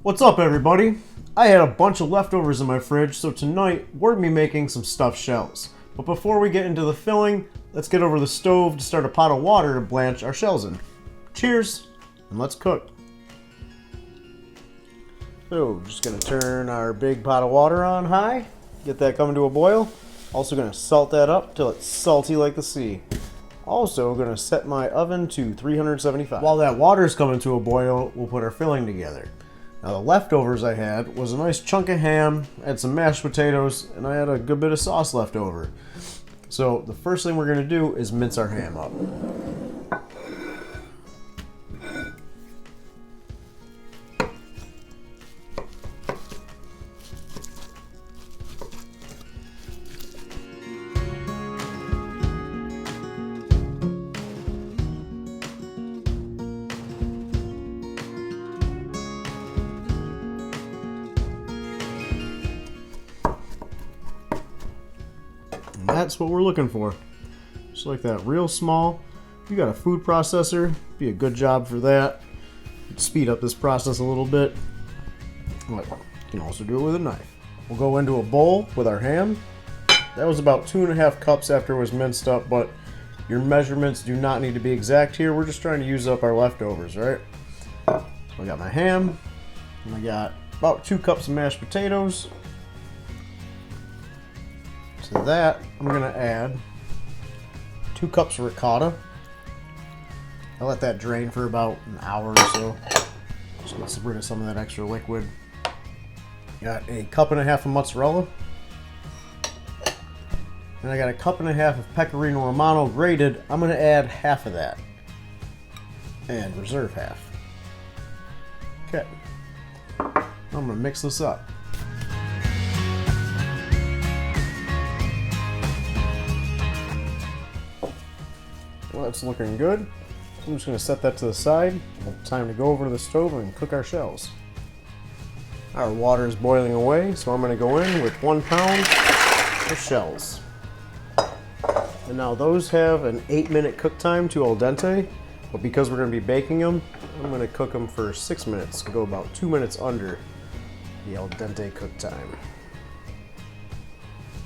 What's up, everybody? I had a bunch of leftovers in my fridge, so tonight we're going to be making some stuffed shells. But before we get into the filling, let's get over the stove to start a pot of water to blanch our shells in. Cheers, and let's cook. So, just going to turn our big pot of water on high, get that coming to a boil. Also going to salt that up till it's salty like the sea. Also going to set my oven to 375. While that water's coming to a boil, we'll put our filling together. Now the leftovers I had was a nice chunk of ham, I had some mashed potatoes, and I had a good bit of sauce left over. So the first thing we're going to do is mince our ham up. That's what we're looking for. Just like that, real small. If you got a food processor, be a good job for that. Speed up this process a little bit. But you can also do it with a knife. We'll go into a bowl with our ham. That was about 2.5 cups after it was minced up, but your measurements do not need to be exact here. We're just trying to use up our leftovers, right? So I got my ham, and I got about 2 cups of mashed potatoes. To that, I'm going to add 2 cups of ricotta. I'll let that drain for about an hour or so. Just get rid of some of that extra liquid. Got a 1.5 cups of mozzarella. And I got a 1.5 cups of pecorino romano grated. I'm going to add half of that. And reserve half. Okay. I'm going to mix this up. Well, that's looking good. I'm just going to set that to the side. Time to go over to the stove and cook our shells. Our water is boiling away, so I'm going to go in with 1 pound of shells. And now those have an 8-minute cook time to al dente, but because we're going to be baking them, I'm going to cook them for 6 minutes, go about 2 minutes under the al dente cook time.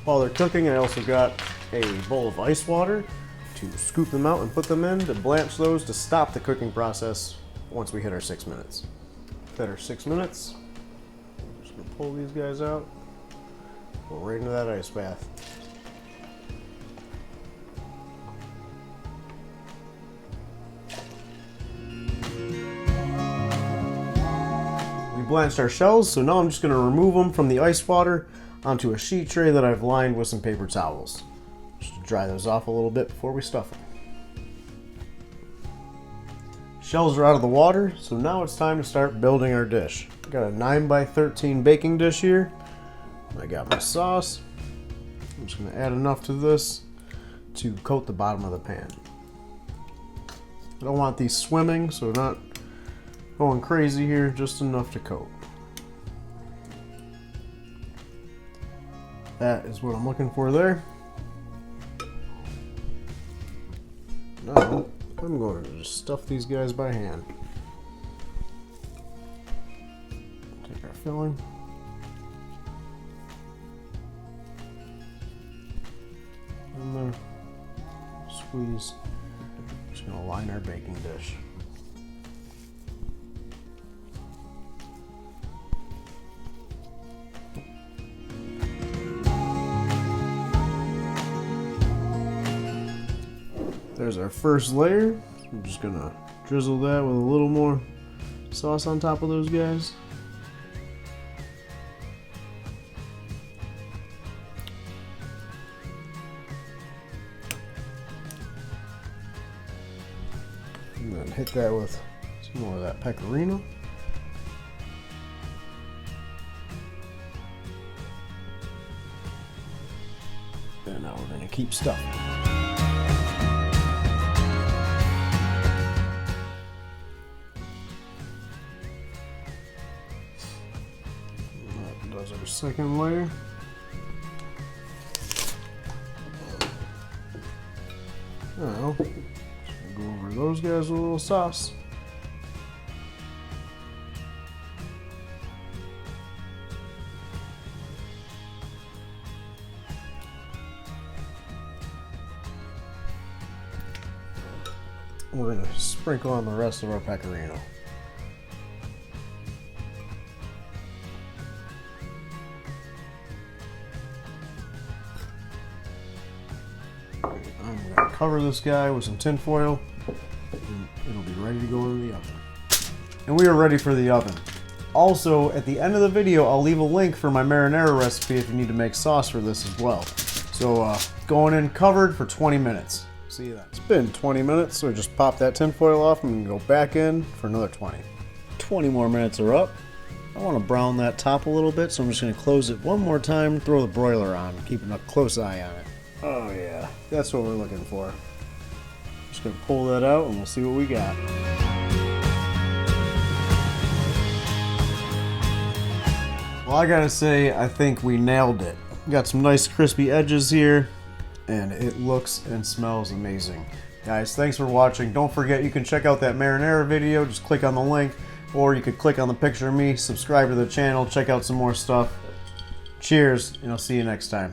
While they're cooking, I also got a bowl of ice water to scoop them out and put them in to blanch those to stop the cooking process once we hit our 6 minutes. Hit our 6 minutes, I'm just gonna pull these guys out, go right into that ice bath. We blanched our shells, so now I'm just gonna remove them from the ice water onto a sheet tray that I've lined with some paper towels. Just to dry those off a little bit before we stuff them. Shells are out of the water, so now it's time to start building our dish. I got a 9x13 baking dish here. I got my sauce. I'm just going to add enough to this to coat the bottom of the pan. I don't want these swimming, so not going crazy here, just enough to coat. That is what I'm looking for there. Now, I'm going to just stuff these guys by hand. Take our filling. And then squeeze. Just going to line our baking dish. There's our first layer. I'm just gonna drizzle that with a little more sauce on top of those guys. And then hit that with some more of that pecorino. And now we're gonna keep stuffing. Does our second layer. Now, go over those guys with a little sauce. we're going to sprinkle on the rest of our pecorino. I'm going to cover this guy with some tin foil, and it'll be ready to go in the oven. And we are ready for the oven. Also, at the end of the video, I'll leave a link for my marinara recipe if you need to make sauce for this as well. So, going in covered for 20 minutes. See you then. It's been 20 minutes, so just pop that tin foil off and go back in for another 20. 20 more minutes are up. I want to brown that top a little bit, so I'm just going to close it one more time, throw the broiler on, keeping a close eye on it. Oh yeah, that's what we're looking for. Just going to pull that out and we'll see what we got. Well, I gotta say, I think we nailed it. Got some nice crispy edges here, and it looks and smells amazing. Guys, thanks for watching. Don't forget, you can check out that marinara video. Just click on the link, or you could click on the picture of me, subscribe to the channel, check out some more stuff. Cheers, and I'll see you next time.